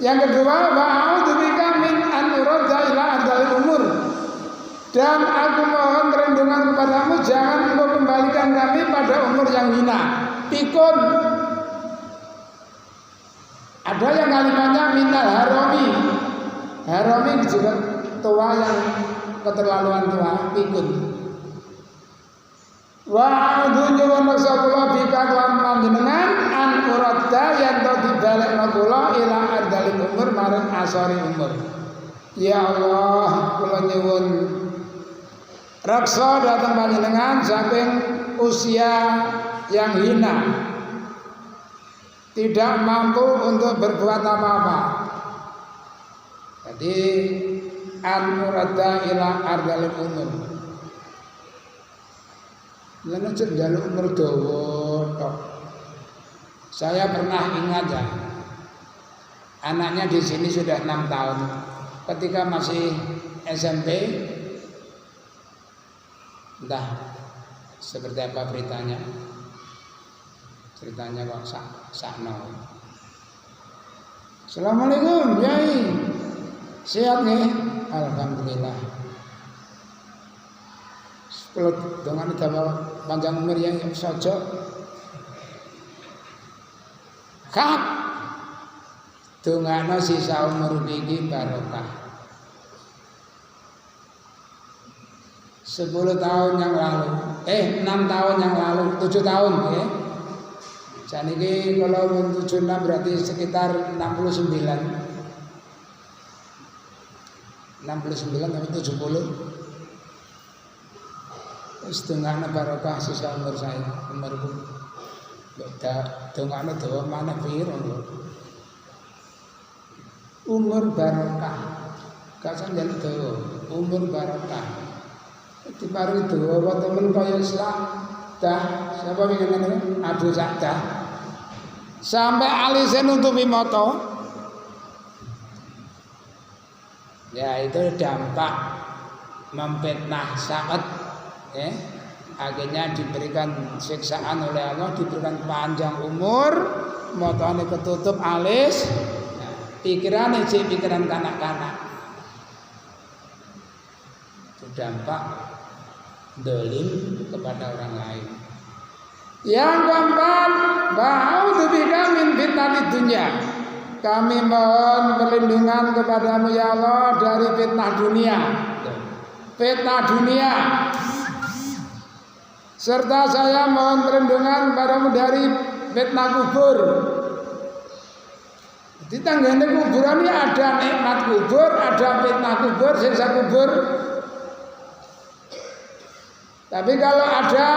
Yang kedua, wa'udzubika min an uradda ila ardhil umur. Dan aku mohon perlindungan kepadamu jangan engkau kembalikan kami pada umur yang hina. Pikun. Ada yang kalimatnya minal harami. Harami juga tua yang keterlaluan tua, pikun. Wa'udhu nyuwun maksapullah bika kelan panjenengan an uradda yang to dibalekno kula ila ardhil umur maring asori umur. Ya Allah, kula nyuwun raksa datang panjenengan saking usia yang hina, tidak mampu untuk berbuat apa-apa. Jadi an-muradda ila ardhil umur. Lan aja njaluk umur dawa tok. Saya pernah ingat ya. Anaknya di sini sudah 6 tahun. Ketika masih SMP, entah seperti apa beritanya kok sakno. Assalamualaikum Yai, sehat nih? Alhamdulillah. Kalau dengan dawa panjang umur yang sojok kap dongano sisa umur niki barokah. 10 tahun yang lalu, 6 tahun yang lalu, 7 tahun ya. Saniki kalau 76 berarti sekitar 69 sampai 70. Setengahnya barokah sisa umur saya, umurku. Setengahnya dawa mana piro lho. Umur barokah. Kasan jan dawa, umur barokah. Diparingi dawa temen kaya Islam. Dah, siapa pengen Abu Sa'dah. sampai alisnya nutupi moto. Ya itu dampak memfitnah saat ya. Akhirnya diberikan siksaan oleh Allah, diberikan panjang umur, motone ketutup alis, pikiran pikiran kanak-kanak. Itu dampak dolim kepada orang lain. Yang keempat, ba'udzubika min fitnatid dunya. Kami mohon perlindungan kepadamu ya Allah dari fitnah dunia. Fitnah dunia. Serta saya mohon perlindungan kepadamu dari fitnah kubur. Di tanggane kuburan ini ada nikmat kubur, ada fitnah kubur, siksa kubur. Tapi kalau ada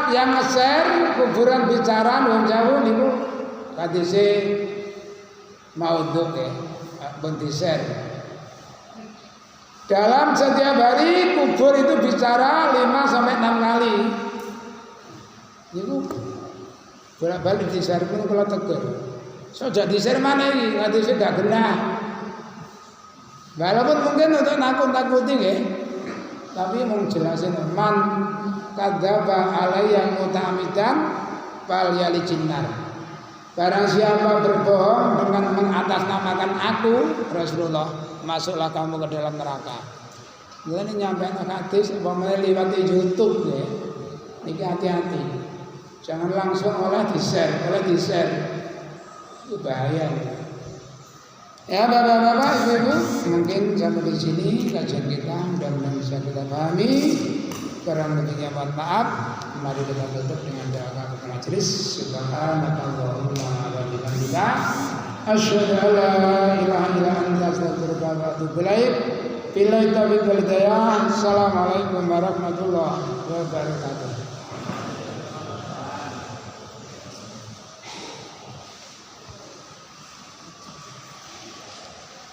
yang nge-share kuburan bicara wong jauh niku kadise maudhu ya, pun di-share. Dalam setiap hari kubur itu bicara 5 sampai 6 kali. Niku bolak-balik di-share pun kula tegur. Sudah di-share mana iki? Kadise gak genah. Walaupun mungkin untuk nakut-nakuti nggih. Tapi mau jelasin man kadzaba alayya muta'ammidan fal yalijin nar. Barang siapa berbohong dengan mengatasnamakan aku Rasulullah, masuklah kamu ke dalam neraka. Ini nyampein hadis umpamanya lewat YouTube ya. Niki hati-hati. Jangan langsung oleh di-share, Itu bahaya. Ya Bapak-bapak, Ibu-ibu, mungkin sampai di sini kajian kita mudah-mudahan bisa kita pahami. Kurang lebihnya mohon maaf. Mari kita tutup dengan doa kafaratul majelis. Subhanallahumma wa bihamdika asyhadu an la ilaha illa anta astaghfiruka wa atubu ilaik. Billahi taufiq wal hidayah. Assalamualaikum warahmatullahi wabarakatuh.